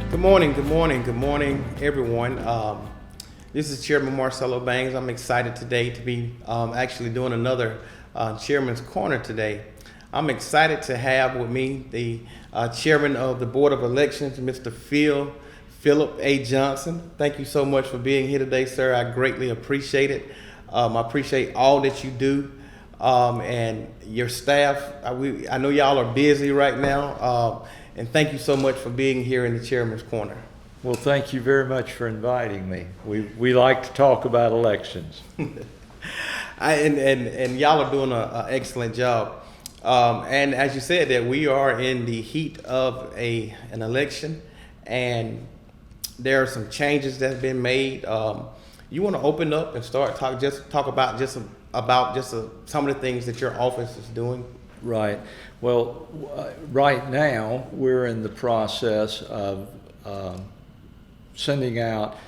Good morning, everyone. This is Chairman Marcello Banes. I'm excited today to be actually doing another Chairman's Corner today. I'm excited to have with me the Chairman of the Board of Elections, Mr. Philip A. Johnson. Thank you so much for being here today, sir. I greatly appreciate it. I appreciate all that you do and your staff. I know y'all are busy right now. And thank you so much for being here in the Chairman's Corner. Well, thank you very much for inviting me. We like to talk about elections. And y'all are doing an excellent job. And as you said, that we are in the heat of an election, and there are some changes that have been made. You want to open up and talk about some of the things that your office is doing? Right. Well, right now we're in the process of sending out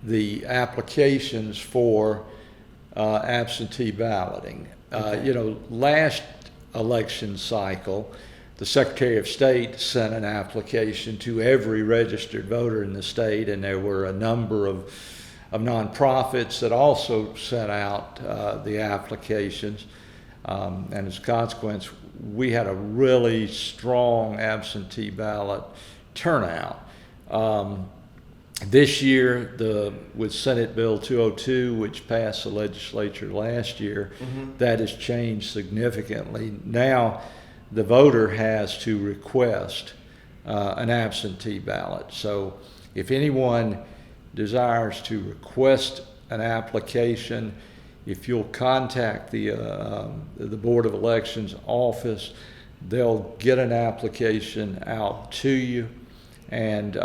the applications for absentee balloting. Okay. Last election cycle, the Secretary of State sent an application to every registered voter in the state, and there were a number of nonprofits that also sent out the applications. And as a consequence, we had a really strong absentee ballot turnout. This year, with Senate Bill 202, which passed the legislature last year, that has changed significantly. Now, the voter has to request an absentee ballot. So if anyone desires to request an application, if you'll contact the Board of Elections office, they'll get an application out to you, and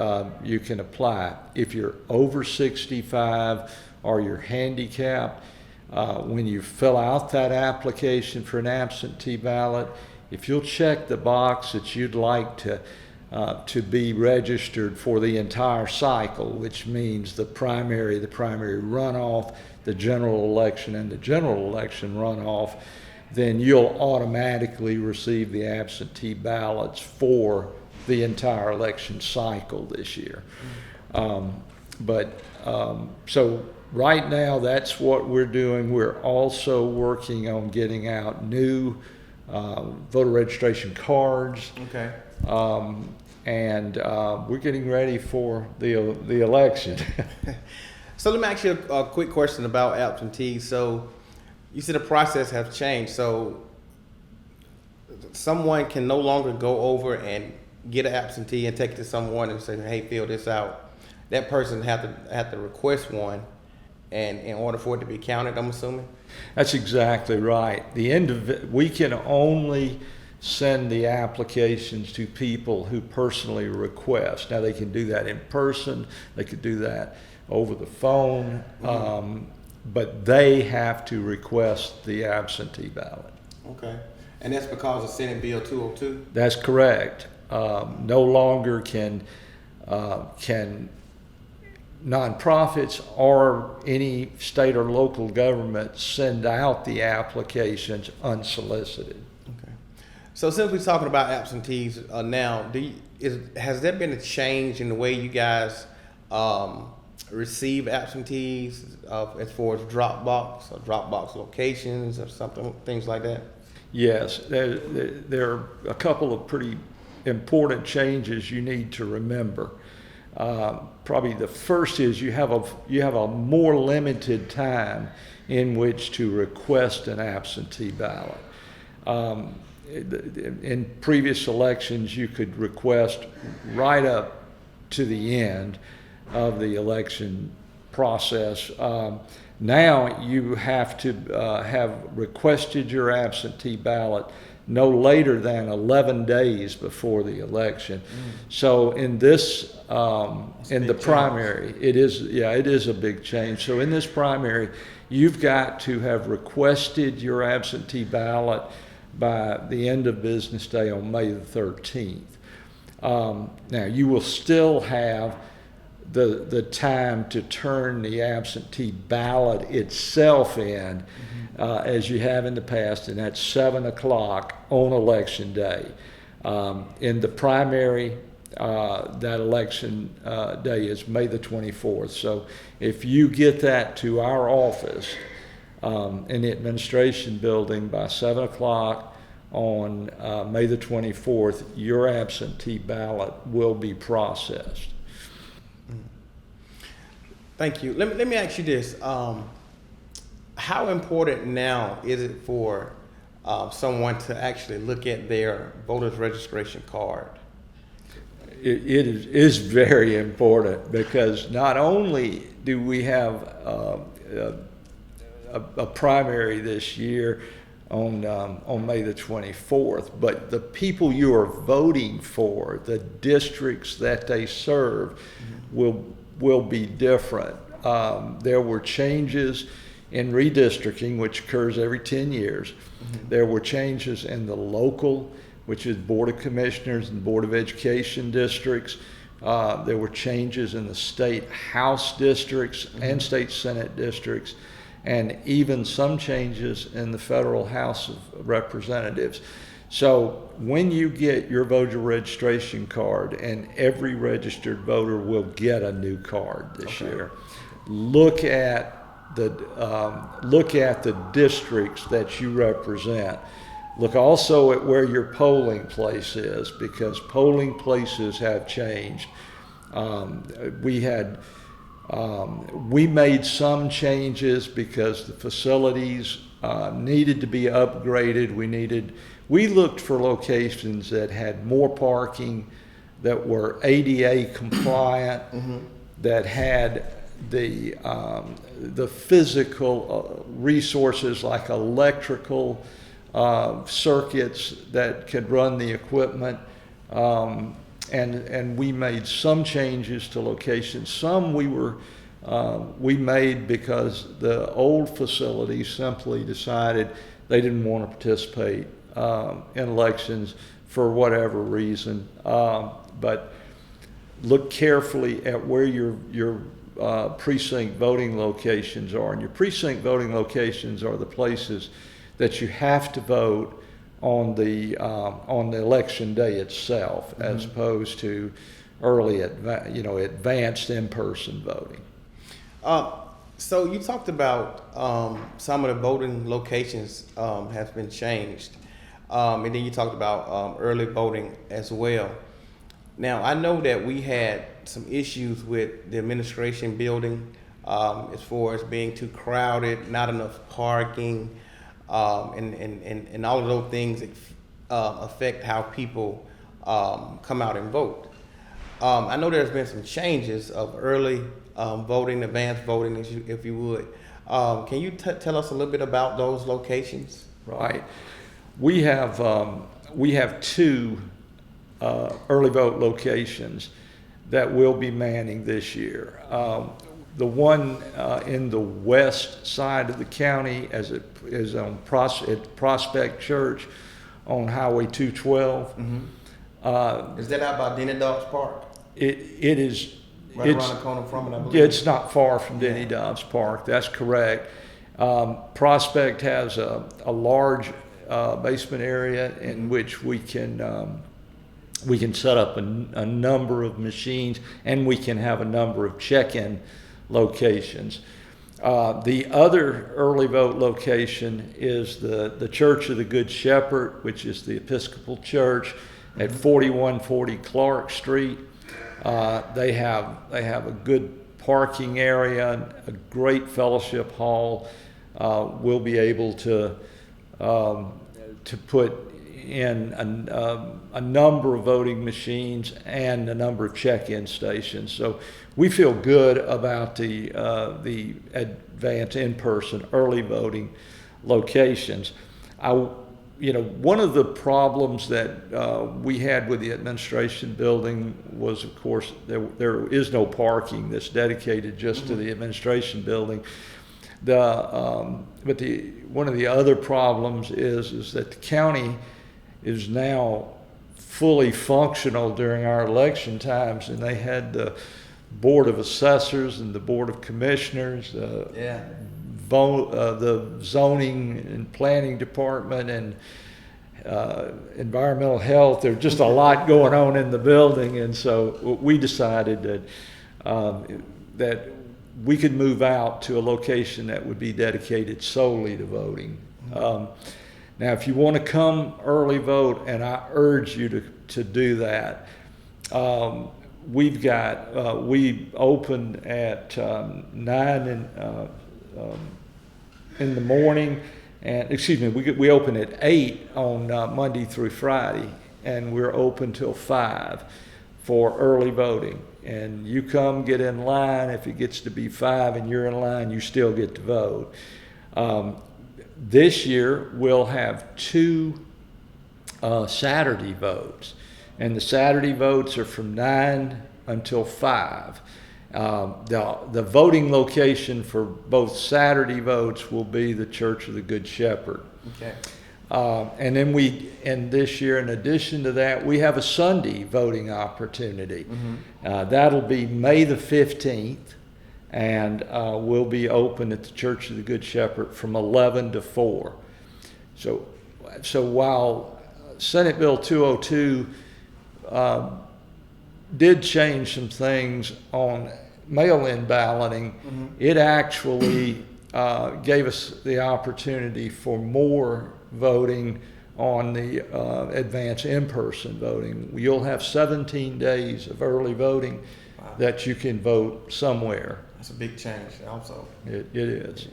you can apply. If you're over 65 or you're handicapped, when you fill out that application for an absentee ballot, if you'll check the box that you'd like to be registered for the entire cycle, which means the primary runoff, the general election, and the general election runoff, then you'll automatically receive the absentee ballots for the entire election cycle this year. So right now, that's what we're doing. We're also working on getting out new voter registration cards. Okay. And we're getting ready for the election. So let me ask you a quick question about absentees. So you said the process has changed. So someone can no longer go over and get an absentee and take it to someone and say, "Hey, fill this out." That person have to request one, and in order for it to be counted, I'm assuming. That's exactly right. We can only send the applications to people who personally request. Now, they can do that in person, they could do that over the phone, but they have to request the absentee ballot. Okay. And that's because of Senate Bill 202? That's correct. No longer can nonprofits or any state or local government send out the applications unsolicited. Okay. So since we're talking about absentees now, has there been a change in the way you guys receive absentees as far as Dropbox locations or things like that? Yes, there are a couple of pretty important changes you need to remember. Probably the first is you have a more limited time in which to request an absentee ballot. In previous elections, you could request right up to the end of the election process. Now you have to have requested your absentee ballot no later than 11 days before the election. So in this, in the primary, it is a big change. So in this primary, you've got to have requested your absentee ballot by the end of business day on May the 13th. Now you will still have the time to turn the absentee ballot itself in as you have in the past, and that's 7 o'clock on election day. In the primary, that election day is May the 24th. So if you get that to our office in the administration building by 7 o'clock on May the 24th, your absentee ballot will be processed. Thank you. Let me ask you this. How important now is it for someone to actually look at their voter's registration card? It is very important, because not only do we have a primary this year on May the 24th, but the people you are voting for, the districts that they serve, will be different. There were changes in redistricting, which occurs every 10 years. There were changes in the local, which is Board of Commissioners and Board of Education districts. There were changes in the state House districts and state Senate districts, and even some changes in the federal House of Representatives. So when you get your voter registration card, and every registered voter will get a new card this year, look at the districts that you represent. Look also at where your polling place is, because polling places have changed. We made some changes because the facilities needed to be upgraded. We looked for locations that had more parking, that were ADA compliant, that had the physical resources like electrical circuits that could run the equipment, and we made some changes to locations. Some we made because the old facilities simply decided they didn't want to participate in elections for whatever reason. But look carefully at where your precinct voting locations are, and your precinct voting locations are the places that you have to vote on the election day itself, as opposed to early advanced in-person voting. So you talked about some of the voting locations has been changed, and then you talked about early voting as well. Now, I know that we had some issues with the administration building as far as being too crowded, not enough parking, and all of those things affect how people come out and vote. I know there's been some changes of early voting, advanced voting, if you would. Can you tell us a little bit about those locations? Right. We have two early vote locations that will be manning this year. The one in the west side of the county, as it is on at Prospect Church on Highway 212. Is that out by Denny Dobbs Park? It is. Right around the corner from it, I believe. It's not far from Denny Dobbs Park. That's correct. Prospect has a large basement area in which we can set up a number of machines, and we can have a number of check-in locations. The other early vote location is the Church of the Good Shepherd, which is the Episcopal Church at 4140 Clark Street. They have a good parking area, a great fellowship hall. We'll be able to put in a number of voting machines and a number of check-in stations. So we feel good about the advanced in-person early voting locations. One of the problems that we had with the administration building was, of course, there is no parking that's dedicated just to the administration building. But one of the other problems is that the county is now fully functional during our election times, and they had the Board of Assessors and the Board of Commissioners, the zoning and planning department, and environmental health. There's just a lot going on in the building, and so we decided that we could move out to a location that would be dedicated solely to voting. Now, if you want to come early vote, and I urge you to do that, we open at 9 in the morning, and excuse me, we open at 8 on Monday through Friday, and we're open till 5 for early voting. And you come, get in line. If it gets to be 5 and you're in line, you still get to vote. This year we'll have 2 Saturday votes, and the Saturday votes are from 9 until 5. The voting location for both Saturday votes will be the Church of the Good Shepherd. Okay. And then this year, in addition to that, we have a Sunday voting opportunity. That'll be May the 15th, and we'll be open at the Church of the Good Shepherd from 11 to 4. So while Senate Bill 202 did change some things on mail-in balloting, it actually gave us the opportunity for more voting on the advanced in-person voting. You'll have 17 days of early voting. Wow. That you can vote somewhere. That's a big change also. It is.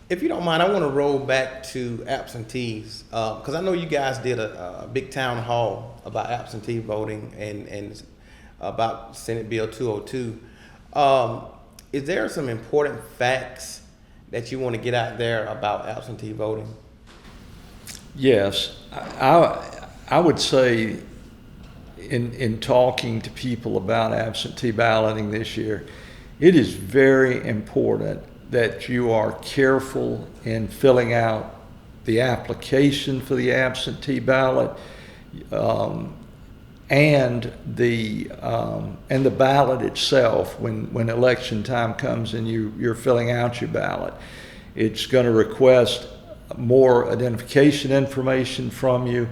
If you don't mind, I want to roll back to absentees, because I know you guys did a big town hall about absentee voting and about Senate Bill 202. Is there some important facts that you want to get out there about absentee voting? Yes, I would say in talking to people about absentee balloting this year, it is very important that you are careful in filling out the application for the absentee ballot and the ballot itself. When election time comes and you're filling out your ballot, it's going to request more identification information from you.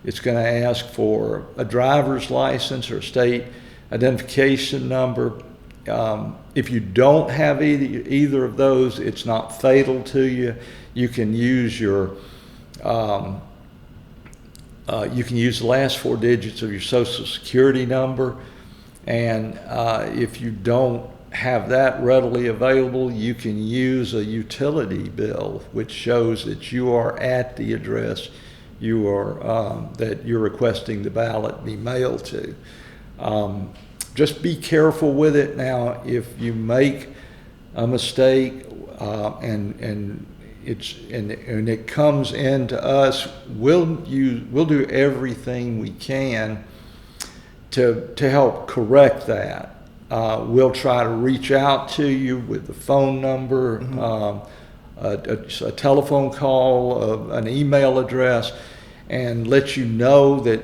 It's going to ask for a driver's license or state identification number. If you don't have either of those, it's not fatal to you. You can use the last 4 digits of your Social Security number, and if you don't have that readily available, you can use a utility bill which shows that you are at the address that you're requesting the ballot be mailed to. Just be careful with it. Now, if you make a mistake and it comes into us, we'll do everything we can to help correct that. We'll try to reach out to you with the phone number, a telephone call, an email address, and let you know that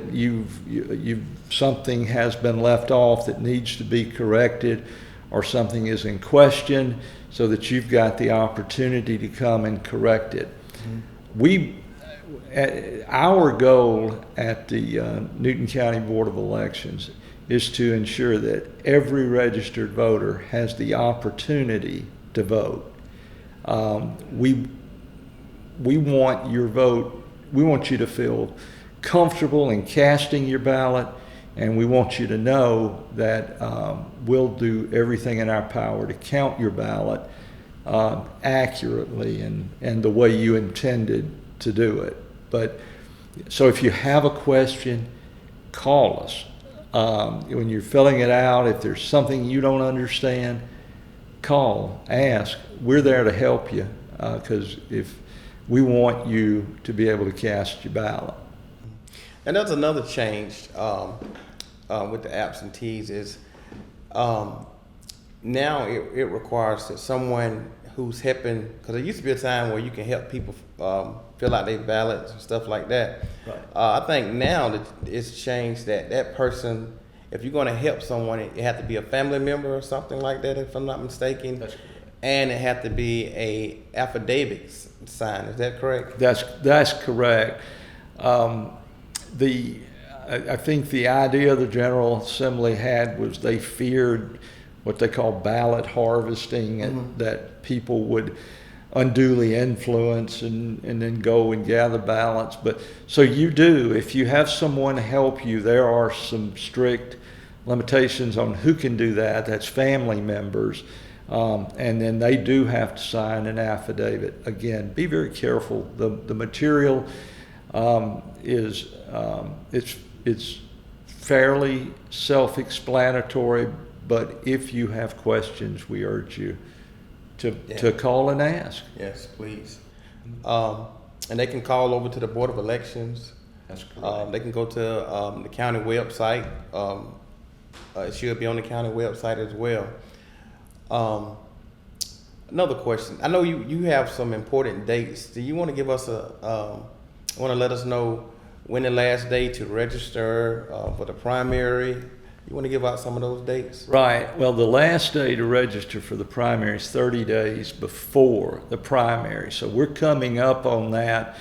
something has been left off that needs to be corrected, or something is in question, so that you've got the opportunity to come and correct it. Our goal at the Newton County Board of Elections is to ensure that every registered voter has the opportunity to vote. We want your vote. We want you to feel comfortable in casting your ballot, and we want you to know that we'll do everything in our power to count your ballot accurately and the way you intended to do it. So if you have a question, call us. When you're filling it out, if there's something you don't understand, call, ask. We're there to help you, because if we want you to be able to cast your ballot. And that's another change with the absentees is now it requires that someone who's helping, because there used to be a time where you can help people fill out their ballots and stuff like that. Right. I think now that it's changed that person, if you're going to help someone, it has to be a family member or something like that, if I'm not mistaken. That's correct. And it has to be a affidavit signed. Is that correct? That's correct. I think the idea the General Assembly had was they feared what they call ballot harvesting, and that people would unduly influence and then go and gather ballots. But so you do, if you have someone help you, there are some strict limitations on who can do that. That's family members. And then they do have to sign an affidavit. Again, be very careful. The material is it's fairly self-explanatory, but if you have questions, we urge you to call and ask. Yes, please. And they can call over to the Board of Elections. That's correct. They can go to the county website. It should be on the county website as well. Another question. I know you have some important dates. Do you want to give us want to let us know when the last day to register for the primary? You want to give out some of those dates? Right. Well, the last day to register for the primary is 30 days before the primary. So we're coming up on that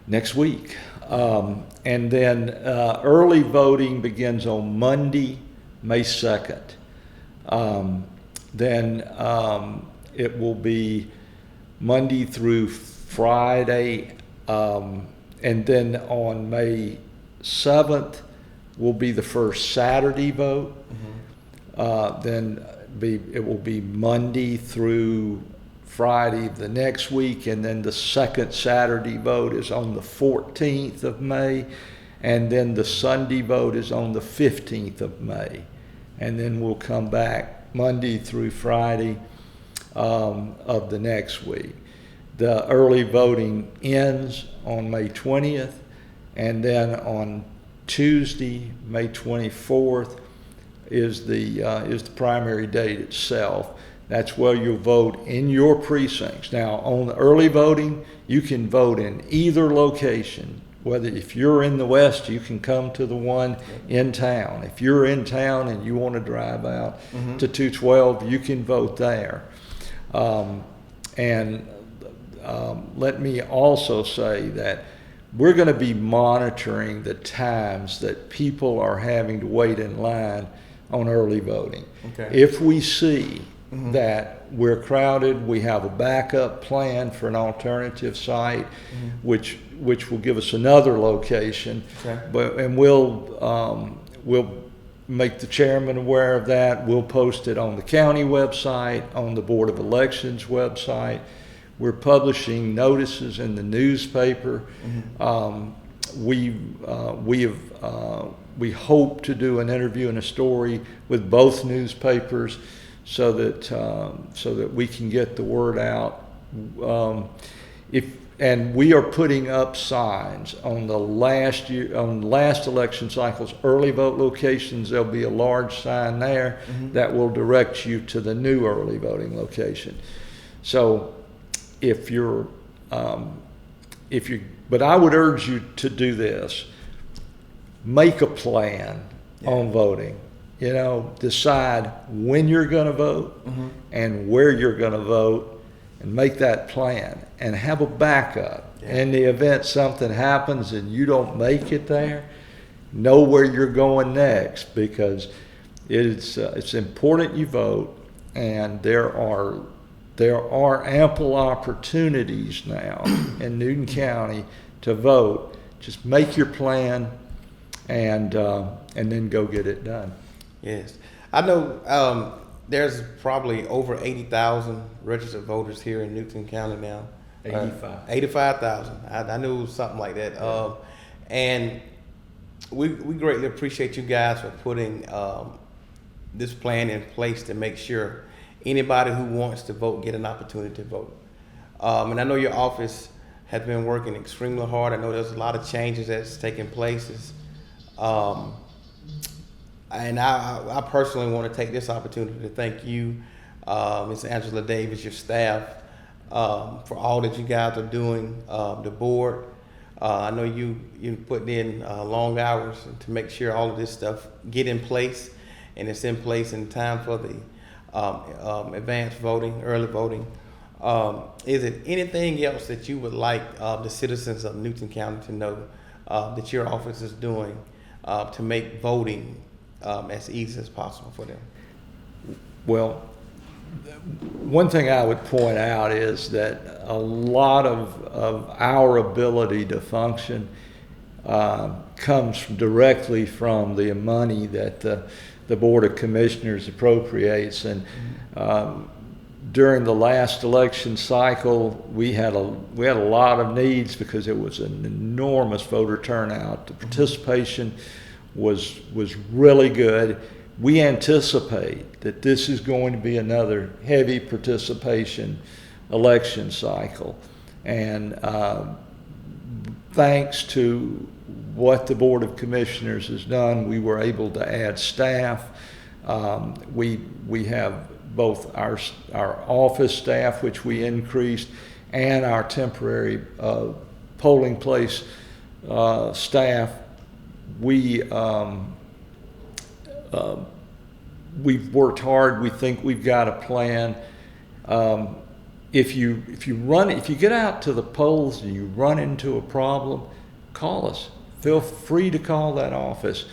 next week. And then early voting begins on Monday, May 2nd. Then it will be Monday through Friday. And then on May 7th will be the first Saturday vote. Then it will be Monday through Friday the next week, and then the second Saturday vote is on the 14th of May, and then the Sunday vote is on the 15th of May. And then we'll come back Monday through Friday of the next week. The early voting ends on May 20th, and then on Tuesday, May 24th, is the primary date itself. That's where you'll vote in your precincts. Now, on the early voting, you can vote in either location. Whether if you're in the west, you can come to the one in town. If you're in town and you want to drive out to 212, you can vote there. Let me also say that we're going to be monitoring the times that people are having to wait in line on early voting. Okay. If we see that we're crowded, we have a backup plan for an alternative site, which will give us another location. Okay. And we'll make the chairman aware of that. We'll post it on the county website, on the Board of Elections website. We're publishing notices in the newspaper. We hope to do an interview and a story with both newspapers so that we can get the word out. And we are putting up signs on the last election cycle's early vote locations. There'll be a large sign there that will direct you to the new early voting location. So but I would urge you to do this. Make a plan on voting. Decide when you're going to vote and where you're going to vote, and make that plan and have a backup. In the event something happens and you don't make it there, know where you're going next, because it's important you vote, and there are ample opportunities now in Newton County to vote. Just make your plan and then go get it done. Yes. I know there's probably over 80,000 registered voters here in Newton County now. 85,000. I knew it was something like that. And we greatly appreciate you guys for putting this plan in place to make sure anybody who wants to vote get an opportunity to vote. And I know your office has been working extremely hard. I know there's a lot of changes that's taking place. And I personally want to take this opportunity to thank you, Ms. Angela Davis, your staff, for all that you guys are doing, the board. I know you put in long hours to make sure all of this stuff get in place, and it's in place in time for the advanced voting, early voting. Is it anything else that you would like the citizens of Newton County to know that your office is doing to make voting as easy as possible for them? Well, one thing I would point out is that a lot of our ability to function comes directly from the money that the Board of Commissioners appropriates. And during the last election cycle, we had a lot of needs because it was an enormous voter turnout. The participation was really good. We anticipate that this is going to be another heavy participation election cycle. And thanks to what the Board of Commissioners has done, we were able to add staff. We have both our office staff, which we increased, and our temporary polling place staff. We've worked hard. We think we've got a plan. If you get out to the polls and you run into a problem, call us. Feel free to call that office.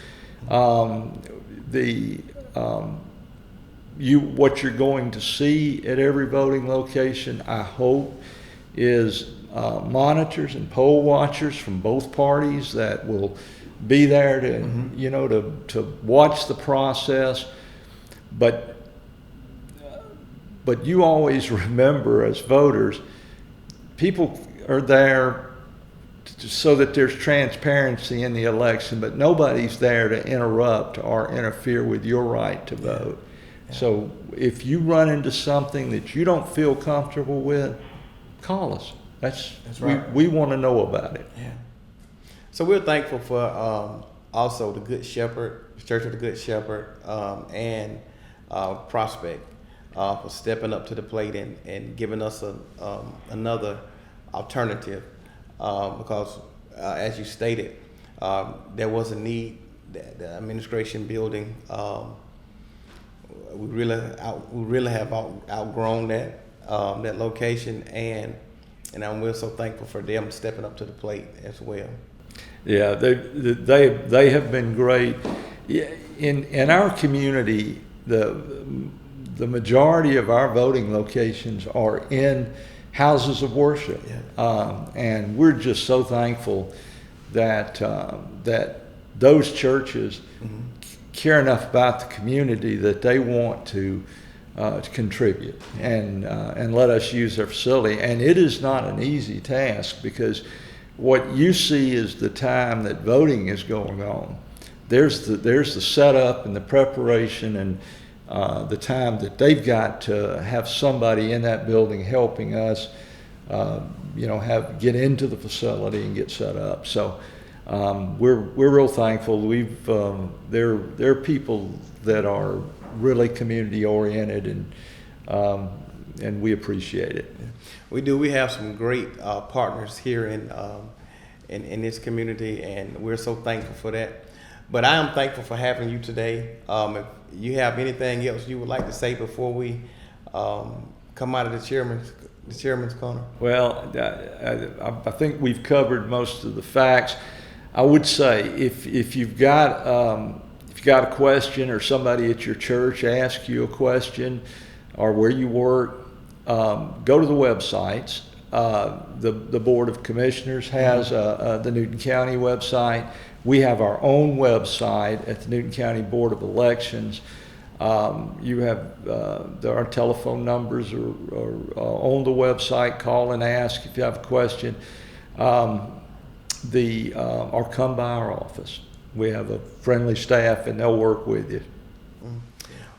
What you're going to see at every voting location, I hope, is monitors and poll watchers from both parties that will be there to watch the process. But you always remember, as voters, people are there so that there's transparency in the election, but nobody's there to interrupt or interfere with your right to vote. Yeah. So if you run into something that you don't feel comfortable with, call us. That's right. We want to know about it. Yeah. So we're thankful for also the Good Shepherd, the Church of the Good Shepherd, and Prospect for stepping up to the plate and giving us another alternative. Because as you stated, there was a need. The administration building, we really have outgrown that location, and we're so thankful for them stepping up to the plate as well. Yeah, they have been great. In our community, the majority of our voting locations are in houses of worship, and we're just so thankful that those churches care enough about the community that they want to contribute and let us use their facility. And it is not an easy task, because what you see is the time that voting is going on. There's the setup and the preparation and the time that they've got to have somebody in that building helping us, get into the facility and get set up. So we're real thankful. They're people that are really community oriented, and we appreciate it. We do. We have some great partners here in this community, and we're so thankful for that. But I am thankful for having you today. If you have anything else you would like to say before we come out of the chairman's corner? Well, I think we've covered most of the facts. I would say if you've got a question, or somebody at your church asks you a question, or where you work, go to the websites. The Board of Commissioners has the Newton County website. We have our own website at the Newton County Board of Elections. You have our telephone numbers are on the website. Call and ask if you have a question. Or come by our office. We have a friendly staff, and they'll work with you.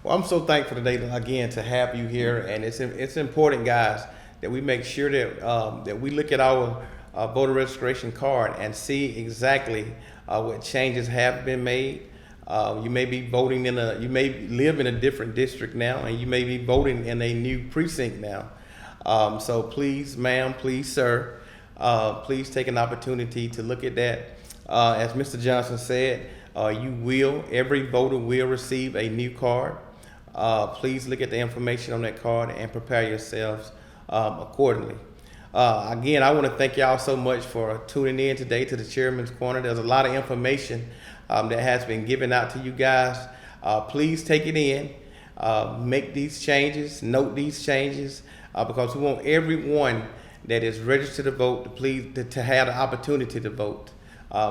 Well, I'm so thankful today again to have you here, and it's important, guys, that we make sure that we look at our voter registration card and see exactly what changes have been made. You may be voting you may live in a different district now, and you may be voting in a new precinct now. So please, ma'am, please, sir, please take an opportunity to look at that. As Mr. Johnson said, every voter will receive a new card. Please look at the information on that card and prepare yourselves accordingly. Again, I want to thank y'all so much for tuning in today to the Chairman's Corner. There's a lot of information that has been given out to you guys. Please take it in, make these changes, note these changes, because we want everyone that is registered to vote to have the opportunity to vote.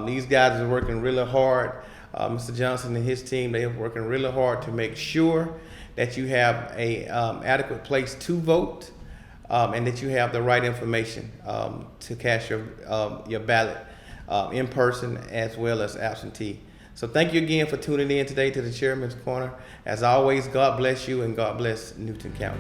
These guys are working really hard. Mr. Johnson and his team, they are working really hard to make sure that you have a adequate place to vote, and that you have the right information to cast your ballot in person as well as absentee. So thank you again for tuning in today to the Chairman's Corner. As always, God bless you and God bless Newton County.